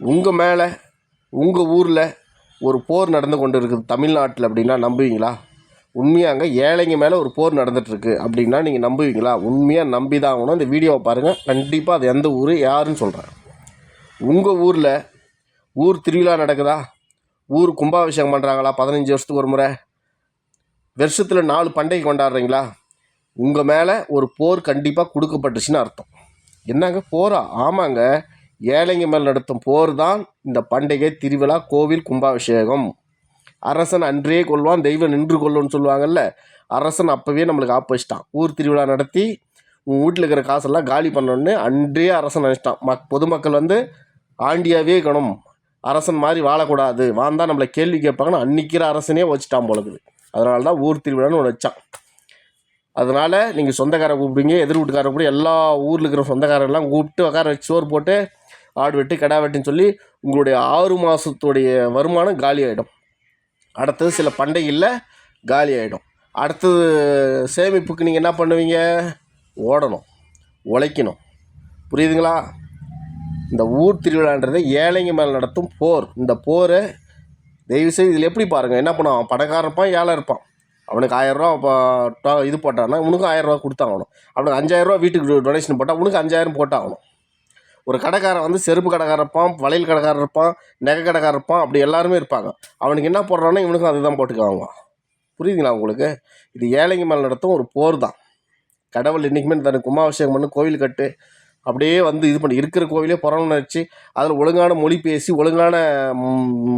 உங்கள் மேலே உங்கள் ஊரில் ஒரு போர் நடந்து கொண்டு இருக்குது தமிழ்நாட்டில் அப்படின்னா நம்புவீங்களா? உண்மையாங்க ஏழைங்க மேலே ஒரு போர் நடந்துகிட்ருக்கு அப்படின்னா நீங்கள் நம்புவீங்களா? உண்மையாக நம்பி தான் ஆகணும். இந்த வீடியோவை பாருங்கள். கண்டிப்பாக அது எந்த ஊர் யாருன்னு சொல்கிறேன். உங்கள் ஊரில் ஊர் திருவிழா நடக்குதா? ஊர் கும்பாபிஷேகம் பண்ணுறாங்களா? 15 வருஷத்துக்கு ஒரு முறை. வருஷத்தில் 4 பண்டிகை கொண்டாடுறீங்களா? உங்கள் மேலே ஒரு போர் கண்டிப்பாக கொடுக்கப்பட்டுச்சுன்னு அர்த்தம். என்னங்க போரா? ஆமாங்க, ஏழைங்க மேல் நடத்தும் போர் தான் இந்த பண்டிகை, திருவிழா, கோவில், கும்பாபிஷேகம். அரசன் அன்றே கொள்வான், தெய்வம் நின்று கொள்ளும்னு சொல்லுவாங்கல்ல. அரசன் அப்போவே நம்மளுக்கு ஆப்போசிட்டான். ஊர் திருவிழா நடத்தி உன் வீட்டில் இருக்கிற காசெல்லாம் காலி பண்ணணுன்னு அன்றே அரசன் நினச்சிட்டான். பொதுமக்கள் ஆண்டியாவே இருக்கணும், அரசன் மாதிரி வாழக்கூடாது, வாழ்ந்தால் நம்மளை கேள்வி கேட்பாங்கன்னு அன்றைக்கிற அரசனே வச்சுட்டான் போலக்குது. அதனால தான் ஊர் திருவிழான்னு ஒன்று வச்சான். அதனால் நீங்கள் சொந்தக்காரை கூப்பிடுங்க, எதிர் வீட்டுக்காரை கூப்பிட்டு எல்லா ஊரில் இருக்கிற சொந்தக்காரெல்லாம் கூப்பிட்டு உட்கார வச்சு சோறு போட்டு ஆடு வெட்டு கடா வெட்டுன்னு சொல்லி உங்களுடைய 6 மாதத்துடைய வருமானம் காலி ஆகிடும். அடுத்தது சில பண்டிகையில் காலி ஆகிடும். அடுத்தது சேமிப்புக்கு நீங்கள் என்ன பண்ணுவீங்க? ஓடணும், உழைக்கணும். புரியுதுங்களா? இந்த ஊர் திருவிழான்றது ஏழைங்க மேலே நடத்தும் போர். இந்த போரை தயவுசெய்து இதில் எப்படி பாருங்கள், என்ன பண்ணுவான்? பணக்காரன் இருப்பான், ஏழை இருப்பான். அவனுக்கு 1000 இது போட்டான்னா உனக்கு 1000 கொடுத்தாகணும். அவனுக்கு 5000 வீட்டுக்கு டொனேஷன் போட்டால் உனக்கு 5000 போட்டாகணும். ஒரு கடைக்காரன் செருப்பு கடைக்காரன் இருப்பான், வளையல் கடைக்காரன் இருப்பான், நகை கடைக்காரன் இருப்பான், அப்படி எல்லாருமே இருப்பாங்க. அவனுக்கு என்ன போடுறானோ இவனுக்கும் அதுதான் போட்டுக்குவாங்க. புரியுதுங்களா உங்களுக்கு? இது ஏழைங்க மேலே நடத்தும் ஒரு போர் தான். கடவுள் என்றைக்குமே தனக்கு கும்பாபிஷேகம் பண்ணி கோவில் கட்டு அப்படியே இது பண்ணி இருக்கிற கோவிலே புறம்னு வச்சு அதில் ஒழுங்கான மொழி பேசி ஒழுங்கான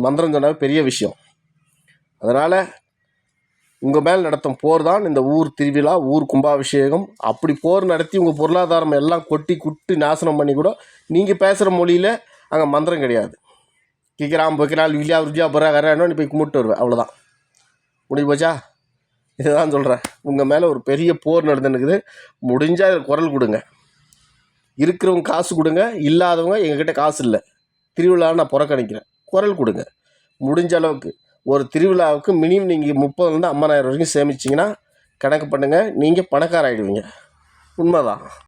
மந்திரம் சொன்னாவே பெரிய விஷயம். அதனால் உங்கள் மேல் நடத்தும் போர் தான் இந்த ஊர் திருவிழா, ஊர் கும்பாபிஷேகம். அப்படி போர் நடத்தி உங்கள் பொருளாதாரம் எல்லாம் கொட்டி குட்டி நாசனம் பண்ணி கூட நீங்கள் பேசுகிற மொழியில் அங்கே மந்திரம் கிடையாது. கிக்கிறாம் பொக்கிறாள் வில்லியா ருஜியா பொறா கரான்னு போய் கும்பிட்டு வருவேன், அவ்வளோதான். முடிஞ்சு போச்சா? இதுதான் சொல்கிறேன். உங்கள் மேலே ஒரு பெரிய போர் நடந்துருக்குது. முடிஞ்சால் குரல் கொடுங்க. இருக்கிறவங்க காசு கொடுங்க, இல்லாதவங்க எங்ககிட்ட காசு இல்லை, திருவிழாவை நான் புறக்கணிக்கிறேன், குரல் கொடுங்க. முடிஞ்ச அளவுக்கு ஒரு திருவிழாவுக்கு மினிமம் நீங்கள் 30,000 50,000 வரைக்கும் சேமிச்சிங்கன்னா கணக்கு பண்ணுங்கள், நீங்கள் பணக்கார ஆகிடுவீங்க. உண்மைதான்.